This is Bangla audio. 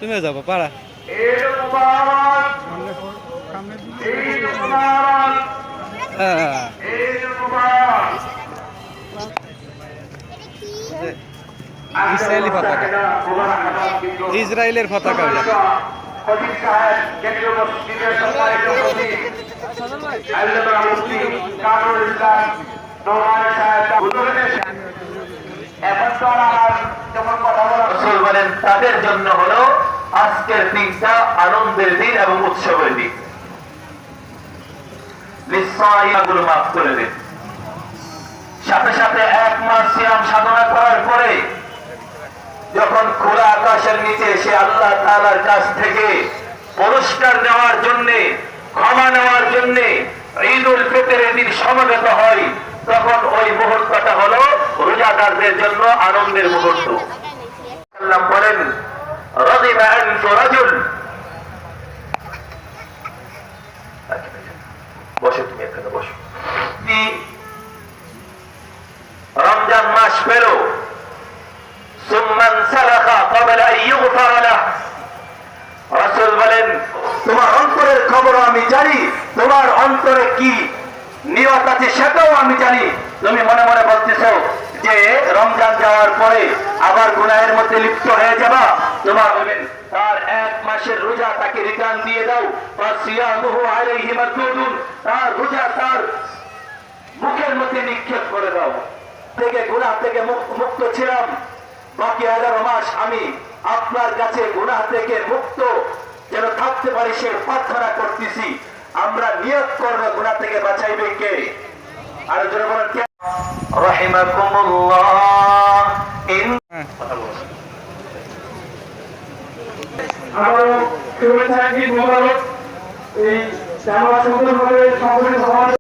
তুমিও যাবো পাড়া। ইসরায়েলি পতাকা, ইসরায়েলের পতাকা ওটা। তাদের জন্য হলো আজকের দিনটা আনন্দের দিন এবং উৎসবের দিন। নিঃসয়গুলো মাফ করে দিন। সাথে সাথে 1 মাস সিয়াম সাধনা করার পরে যখন খোলা আকাশের নিচে সে আল্লাহ তাআলার কাছ থেকে পুরস্কার নেওয়ার জন্য, ক্ষমা নেওয়ার জন্য ঈদুল ফিতরের দিন সমবেত হয়, তখন ওই মুহূর্তটা হলো রোজাদারদের জন্য আনন্দের মুহূর্ত। আল্লাহ বলেন রাদিবা আনতু রাজুল, বসো তুমি এখানে বসো। রমজান মাস পেল, সুম্মান সালাখা ক্বাবলা আন ইউগফার লাহ। রাসূল বলেন তোমার অন্তরের খবর আমি জানি, তোমার অন্তরে কি নিয়ত আছে সেটাও আমি জানি। তুমি মনে মনে বলতেছো যে রমজান যাওয়ার পরে আবার গুনাহের মধ্যে লিপ্ত হয়ে যাবা, তোমার বলেন তার 1 মাসের রোজা তাকে রিটার্ন দিয়ে দাও। ফাসিয়ামুহু আলাইহি মারদুদুন, তার রোজা তার মুখের মধ্যে নিক্ষেপ করে দাও। থেকে গুনাহ থেকে মুক্ত ছিলাম, বাকি 11 মাস আমি আপনার কাছে গুনাহ থেকে মুক্ত যেন থাকতে পারি সে প্রার্থনা করতেছি। আমরা নিয়ত করব গুনাহ থেকে বাঁচাইবে কে? আর যারা বলেন কে? রাহিমাকুমুল্লাহ। আবারও শুভেচ্ছা, ঈদ মোবারক। এই জামাত সুন্দরভাবে সংগঠিত হওয়ার